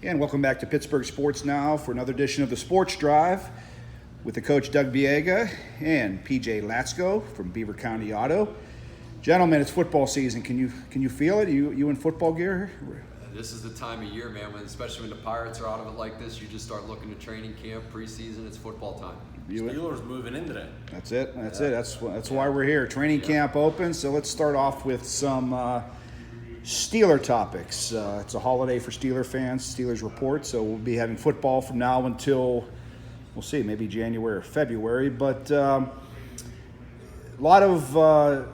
And welcome back to Pittsburgh Sports Now for another edition of the Sports Drive with the coach Doug Biega and PJ Latsko from Beaver County Auto. Gentlemen, it's football season. Can you feel it? You in football gear? This is the time of year, man, especially when the Pirates are out of it like this, you just start looking to training camp, preseason, it's football time. Steelers moving in today. That's it. That's why we're here. Training camp open, so let's start off with some Steeler topics. It's a holiday for Steeler fans, Steelers report, so we'll be having football from now until, we'll see, maybe January or February, but a lot of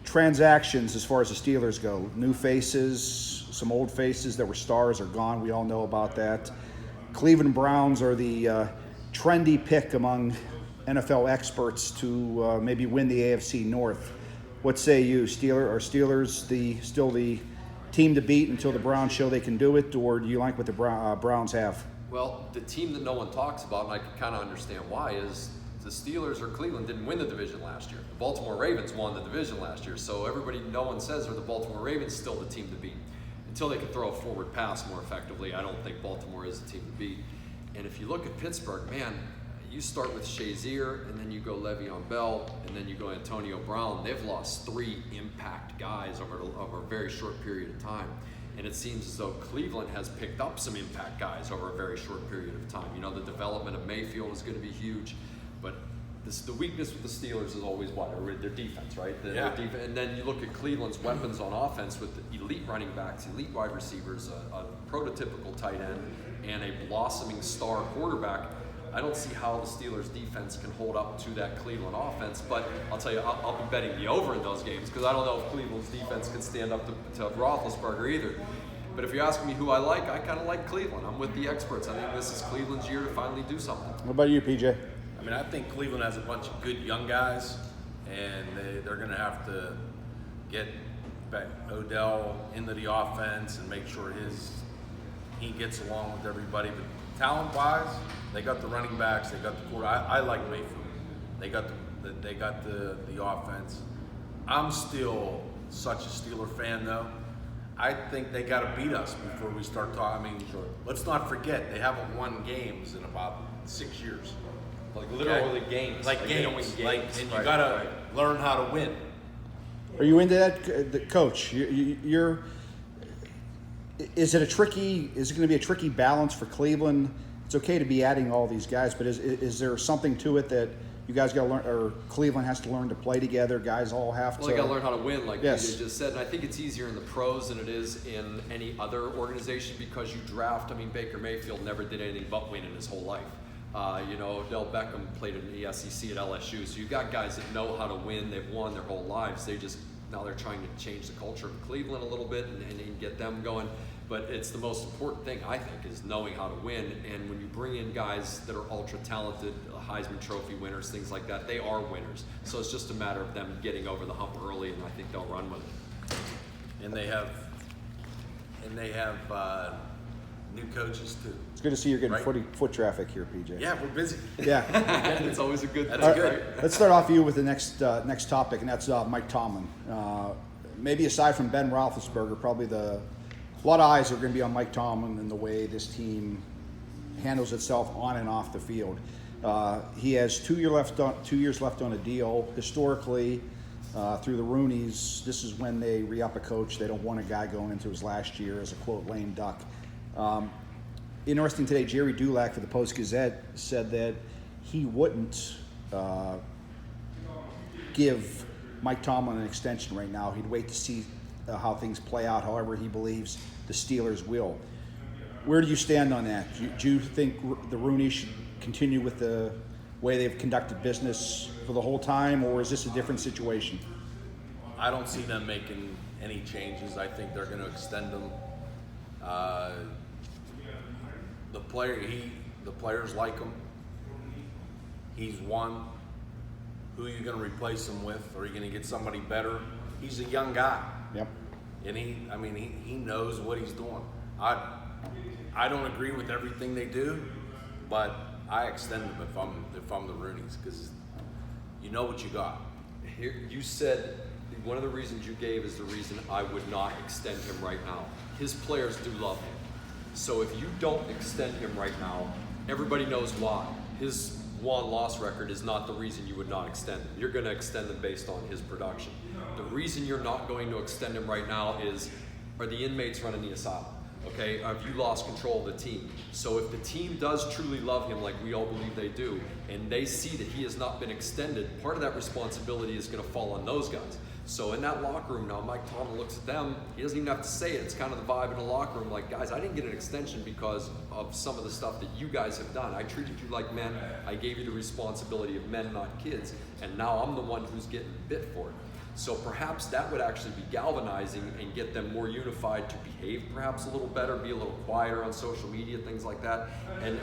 transactions as far as the Steelers go. New faces, some old faces that were stars are gone. We all know about that. Cleveland Browns are the trendy pick among NFL experts to maybe win the AFC North. What say you, Steelers still the team to beat until the Browns show they can do it, or do you like what the Browns have? Well, the team that no one talks about, and I can kind of understand why, is the Steelers or Cleveland didn't win the division last year. The Baltimore Ravens won the division last year, so no one says are the Baltimore Ravens still the team to beat. Until they can throw a forward pass more effectively, I don't think Baltimore is the team to beat. And if you look at Pittsburgh, man, you start with Shazier, and then you go Le'Veon Bell, and then you go Antonio Brown. They've lost 3 impact guys over a very short period of time. And it seems as though Cleveland has picked up some impact guys over a very short period of time. You know, the development of Mayfield is going to be huge, but the weakness with the Steelers is always what? Their defense, right? Their defense. And then you look at Cleveland's weapons on offense with elite running backs, elite wide receivers, a prototypical tight end, and a blossoming star quarterback. I don't see how the Steelers' defense can hold up to that Cleveland offense, but I'll tell you, I'll be betting the over in those games because I don't know if Cleveland's defense can stand up to Roethlisberger either. But if you're asking me who I like, I kind of like Cleveland. I'm with the experts. I think this is Cleveland's year to finally do something. What about you, PJ? I mean, I think Cleveland has a bunch of good young guys, and they're going to have to get back Odell into the offense and make sure he gets along with everybody. But talent-wise, they got the running backs, they got the quarterback. I like Mayfield. They got the offense. I'm still such a Steeler fan, though. I think they got to beat us before we start talking. I mean, let's not forget they haven't won games in about 6 years. Like literally games. Like games. And you got to learn how to win. Are you into that, Coach? You're. Is it going to be a tricky balance for Cleveland? It's okay to be adding all these guys, but is there something to it that you guys got to learn, or Cleveland has to learn to play together? Guys all have to. Well, they got to learn how to win, like yes. you just said. And I think it's easier in the pros than it is in any other organization because you draft. I mean, Baker Mayfield never did anything but win in his whole life. Odell Beckham played in the SEC at LSU, so you've got guys that know how to win. They've won their whole lives. Now they're trying to change the culture of Cleveland a little bit and get them going. But it's the most important thing, I think, is knowing how to win. And when you bring in guys that are ultra talented, Heisman Trophy winners, things like that, they are winners. So it's just a matter of them getting over the hump early, and I think they'll run with it. And they have new coaches too. It's good to see you're getting right? foot traffic here, PJ. Yeah, we're busy. Yeah. It's always a good thing. That's good. Right? Let's start off you with the next topic, and that's Mike Tomlin. Maybe aside from Ben Roethlisberger, probably a lot of eyes are going to be on Mike Tomlin and the way this team handles itself on and off the field. He has 2 years left on a deal. Historically, through the Rooneys, this is when they re-up a coach. They don't want a guy going into his last year as a, quote, lame duck. Interesting today, Jerry Dulac for the Post-Gazette said that he wouldn't give Mike Tomlin an extension right now. He'd wait to see how things play out. However, he believes the Steelers will. Where do you stand on that? Do you think the Rooney should continue with the way they've conducted business for the whole time, or is this a different situation? I don't see them making any changes. I think they're going to extend them. The players like him. He's won. Who are you going to replace him with? Are you going to get somebody better? He's a young guy. Yep. And he knows what he's doing. I don't agree with everything they do, but I extend them if I'm the Rooneys because you know what you got. Here, you said one of the reasons you gave is the reason I would not extend him right now. His players do love him. So if you don't extend him right now, everybody knows why. His won-loss record is not the reason you would not extend him. You're going to extend him based on his production. The reason you're not going to extend him right now is, are the inmates running the asylum? Okay, have you lost control of the team? So if the team does truly love him like we all believe they do, and they see that he has not been extended, part of that responsibility is going to fall on those guys. So in that locker room now, Mike Tomlin looks at them, he doesn't even have to say it, it's kind of the vibe in the locker room, like, guys, I didn't get an extension because of some of the stuff that you guys have done. I treated you like men, I gave you the responsibility of men, not kids, and now I'm the one who's getting bit for it. So perhaps that would actually be galvanizing and get them more unified to behave perhaps a little better, be a little quieter on social media, things like that, and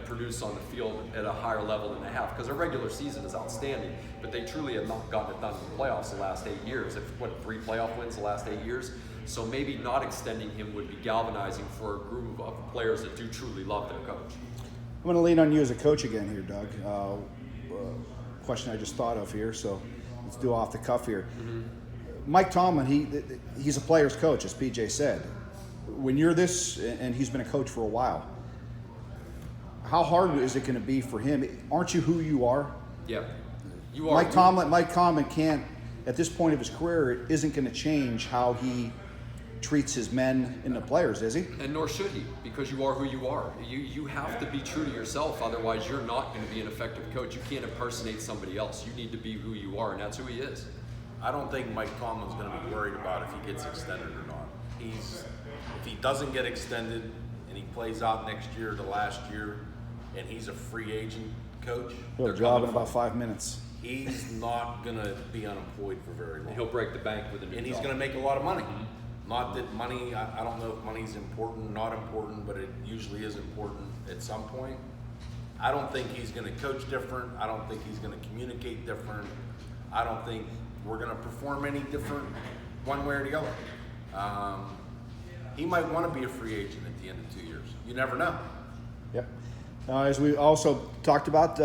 produce on the field at a higher level than they have. Because their regular season is outstanding, but they truly have not gotten it done in the playoffs the last 8 years. 3 playoff wins the last 8 years? So maybe not extending him would be galvanizing for a group of players that do truly love their coach. I'm going to lean on you as a coach again here, Doug. Question I just thought of here, so let's do off the cuff here. Mike Tomlin, he's a player's coach, as PJ said. When you're this, and he's been a coach for a while, how hard is it going to be for him? Aren't you who you are? Yeah, you are. Mike Tomlin can't, at this point of his career, isn't going to change how he treats his men and the players, is he? And nor should he, because you are who you are. You have to be true to yourself, otherwise you're not going to be an effective coach. You can't impersonate somebody else. You need to be who you are, and that's who he is. I don't think Mike Tomlin's going to be worried about if he gets extended or not. If he doesn't get extended and he plays out next year to last year, and he's a free agent coach, He'll have a job in about 5 minutes. he's not going to be unemployed for very long. He'll break the bank with a new And he's job. going to make a lot of money. Not that money, I don't know if money's important, not important, but it usually is important at some point. I don't think he's going to coach different. I don't think he's going to communicate different. I don't think we're going to perform any different one way or the other. He might want to be a free agent at the end of 2 years. You never know. Yep. As we also talked about,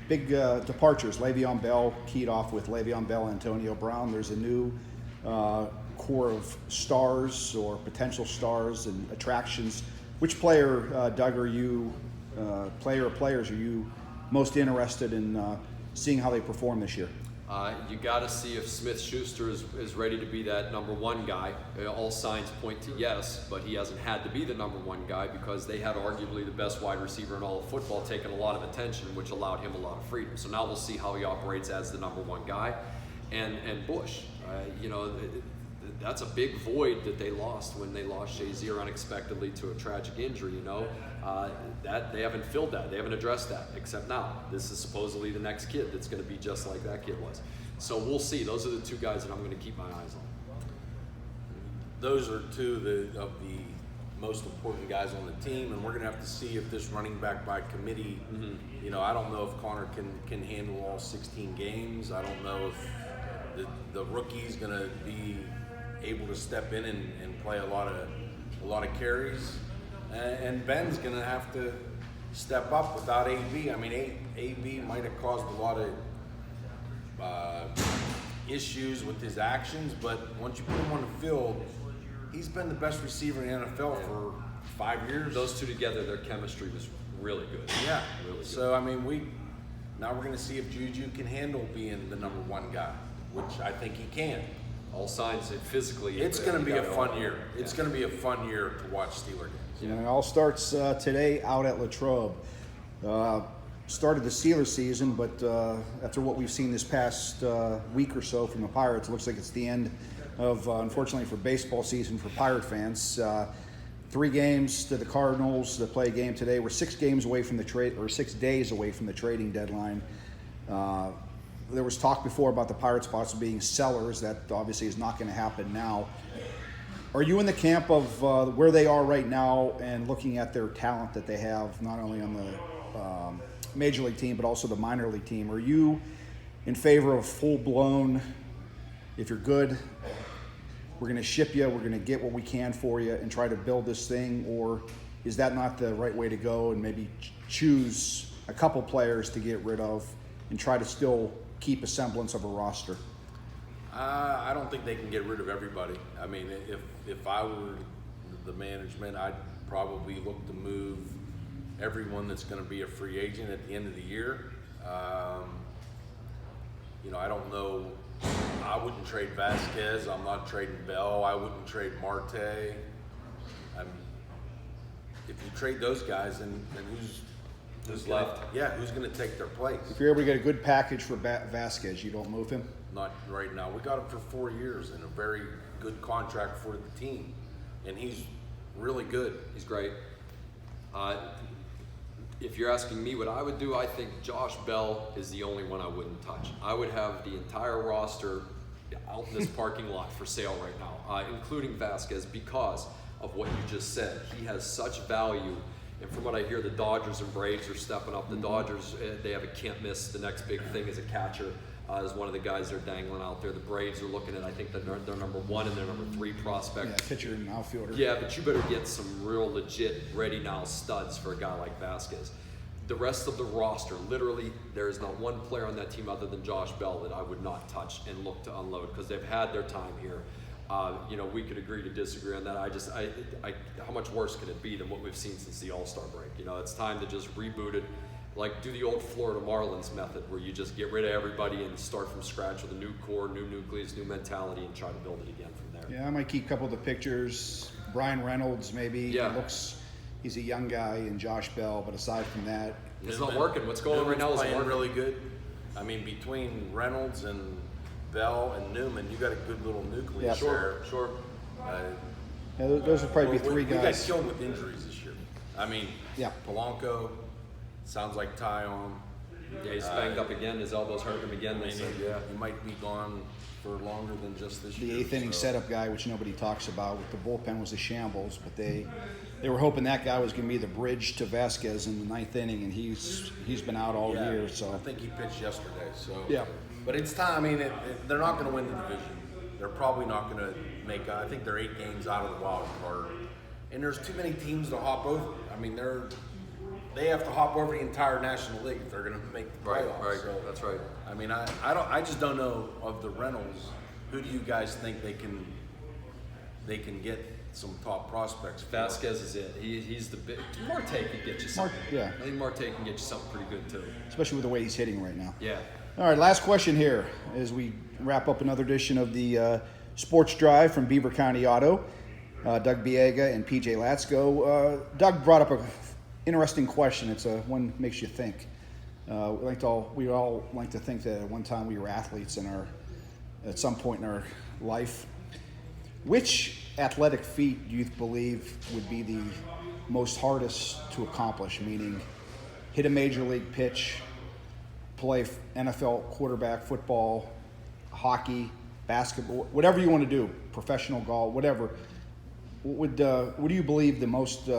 big departures. Le'Veon Bell keyed off with Le'Veon Bell and Antonio Brown. There's a new core of stars or potential stars and attractions. Which player, Doug, are you, players are you most interested in seeing how they perform this year? You got to see if Smith-Schuster is ready to be that number one guy. All signs point to yes, but he hasn't had to be the number one guy because they had arguably the best wide receiver in all of football taking a lot of attention, which allowed him a lot of freedom. So now we'll see how he operates as the number one guy. And Bush, that's a big void that they lost when they lost Shazier unexpectedly to a tragic injury, that they haven't filled that. They haven't addressed that, except now. This is supposedly the next kid that's going to be just like that kid was. So we'll see. Those are the two guys that I'm going to keep my eyes on. Those are two of the most important guys on the team, and we're going to have to see if this running back by committee, I don't know if Connor can handle all 16 games. I don't know if the rookie's going to be able to step in and play a lot of carries, and Ben's going to have to step up without AB. I mean, AB might have caused a lot of issues with his actions, but once you put him on the field, he's been the best receiver in the NFL for 5 years. Those two together, their chemistry was really good. Yeah. Really good. So, I mean, now we're going to see if Juju can handle being the number one guy, which I think he can. All signs that physically. It's going to be a fun year. Yeah. It's going to be a fun year to watch Steeler games. And it all starts today out at Latrobe. Started the Steelers season, but after what we've seen this past week or so from the Pirates, it looks like it's the end of, unfortunately for baseball season for Pirate fans. 3 games to the Cardinals to play a game today. We're 6 games away from the trade, or 6 days away from the trading deadline. There was talk before about the Pirates possibly being sellers. That obviously is not going to happen now. Are you in the camp of where they are right now and looking at their talent that they have, not only on the major league team but also the minor league team? Are you in favor of full-blown, if you're good, we're going to ship you, we're going to get what we can for you and try to build this thing? Or is that not the right way to go and maybe choose a couple players to get rid of and try to still keep a semblance of a roster? I don't think they can get rid of everybody. I mean, if I were the management, I'd probably look to move everyone that's going to be a free agent at the end of the year. I don't know. I wouldn't trade Vasquez. I'm not trading Bell. I wouldn't trade Marte. If you trade those guys, then who's left? Yeah, who's going to take their place? If you're able to get a good package for Vasquez, you don't move him? Not right now. We got him for 4 years and a very good contract for the team, and he's really good. He's great. If you're asking me what I would do, I think Josh Bell is the only one I wouldn't touch. I would have the entire roster out in this parking lot for sale right now, including Vasquez, because of what you just said. He has such value. And from what I hear, the Dodgers and Braves are stepping up. The Dodgers, they have a can't miss. The next big thing is a catcher. Is one of the guys they're dangling out there. The Braves are looking at, I think, their number 1 and their number 3 prospect. Yeah, pitcher and outfielder. Yeah, but you better get some real legit, ready now studs for a guy like Vasquez. The rest of the roster, literally, there is not one player on that team other than Josh Bell that I would not touch and look to unload because they've had their time here. We could agree to disagree on that. How much worse could it be than what we've seen since the All-Star break? It's time to just reboot it. Like, do the old Florida Marlins method where you just get rid of everybody and start from scratch with a new core, new nucleus, new mentality, and try to build it again from there. Yeah, I might keep a couple of the pictures. Brian Reynolds, maybe. Yeah. He's a young guy, and Josh Bell, but aside from that, It's not working. What's going on right now is playing working. really good. I mean, between Reynolds and Bell and Newman, you got a good little nucleus Yeah. there. Sure. yeah, those would probably be three We got guys. killed with injuries this year. I mean, Yeah. Polanco, sounds like Tyon. Yeah, he's banged up again. His elbow's hurt him again. They said, yeah. He might be gone for longer than just this The year. eighth inning so- setup guy, which nobody talks about, with the bullpen was a shambles, but they were hoping that guy was going to be the bridge to Vasquez in the ninth inning, and he's been out all Yeah, year. I So think he pitched yesterday. So Yeah. but it's time. I mean, they're not going to win the division. They're probably not going to make. I think they're 8 games out of the wild card, and there's too many teams to hop over. I mean, they have to hop over the entire National League if they're going to make the playoffs. Right. So, That's right. I mean, I just don't know of the Reynolds. Who do you guys think they can get some top prospects for? Vasquez is it. He's the big. Marte can get you something. yeah. I think Marte can get you something pretty good too. especially with the way he's hitting right now. Yeah. All right, last question here as we wrap up another edition of the Sports Drive from Beaver County Auto. Doug Biega and PJ Latsko. Doug brought up an interesting question. It's one that makes you think. We all like to think that at one time we were athletes at some point in our life. Which athletic feat do you believe would be the most hardest to accomplish? Meaning, hit a major league pitch, play NFL quarterback, football, hockey, basketball, whatever you want to do, professional golf, whatever. What do you believe the most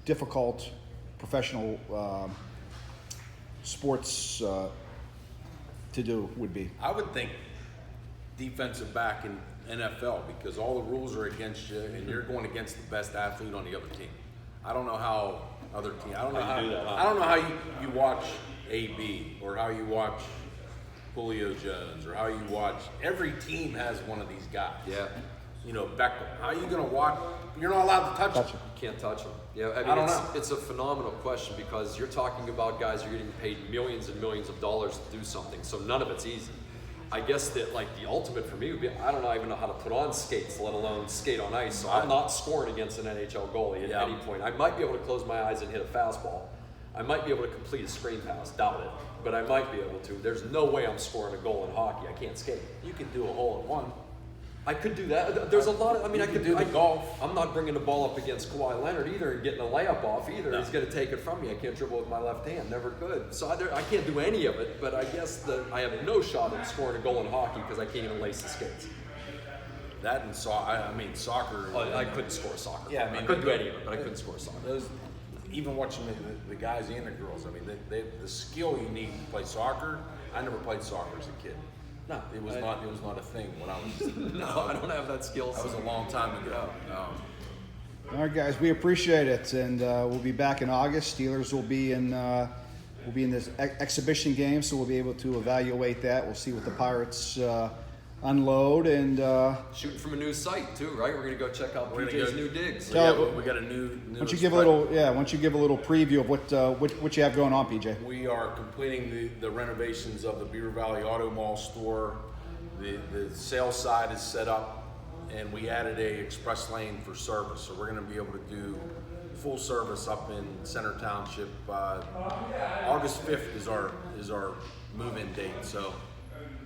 difficult professional sports to do would be? I would think defensive back in NFL because all the rules are against you and you're going against the best athlete on the other team. I don't know how other team. I don't know how you do that, huh? I don't know how you watch AB or how you watch Julio Jones or how you watch. Every team has one of these guys. Yeah. Beckham. How are you going to watch? You're not allowed to touch him. You can't touch him. Yeah, I don't know. It's a phenomenal question because you're talking about guys who are getting paid millions and millions of dollars to do something, so none of it's easy. I guess that the ultimate for me would be I don't even know how to put on skates, let alone skate on ice. So I'm not scoring against an NHL goalie at any point. I might be able to close my eyes and hit a fastball. I might be able to complete a screen pass, doubt it, but I might be able to. There's no way I'm scoring a goal in hockey. I can't skate. You can do a hole in one. I could do that. There's a lot of. I could do the golf. I'm not bringing the ball up against Kawhi Leonard either and getting a layup off either. No. He's going to take it from me. I can't dribble with my left hand. Never could. So I can't do any of it. But I guess I have no shot at scoring a goal in hockey because I can't even lace the skates. That and soccer. I couldn't score soccer. Yeah, I couldn't do any of it, but I couldn't score soccer. Even watching the guys and the girls, the skill you need to play soccer. I never played soccer as a kid. No, It was not a thing when I was. No, I don't have that skill. That was a long time ago. All right, guys, we appreciate it, and we'll be back in August. Steelers will be in this exhibition game, so we'll be able to evaluate that. We'll see what the Pirates unload, and Shooting from a new site too, right? We're gonna go check out We're gonna PJ's go- new digs. We got a new. why don't you give a little preview of what you have going on, PJ? We are completing the renovations of the Beaver Valley Auto Mall store. The sales side is set up, and we added a express lane for service. So we're going to be able to do full service up in Center Township. August 5th is our move-in date. So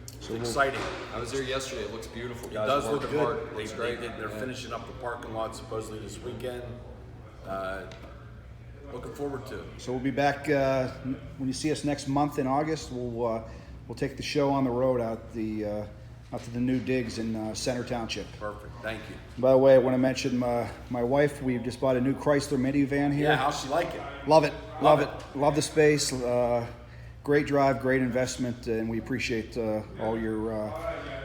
it's exciting. I was there yesterday. It looks beautiful. It Guys. does look Working good. hard. It looks great. They're finishing up the parking lot supposedly this weekend. Looking forward to it. So we'll be back when you see us next month in August. We'll take the show on the road out to the new digs in Center Township. Perfect. Thank you. By the way, I want to mention my wife. We've just bought a new Chrysler minivan here. Yeah, how's she like it? Love it. Love it. Love the space. Great drive, great investment, and we appreciate all your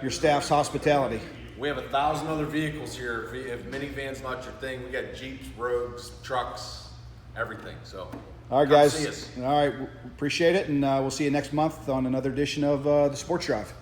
staff's hospitality. We have 1,000 other vehicles here. If minivan's not your thing, we got Jeeps, Rogues, trucks, everything. So, All right, come guys. see us. All right, appreciate it, and we'll see you next month on another edition of the Sports Drive.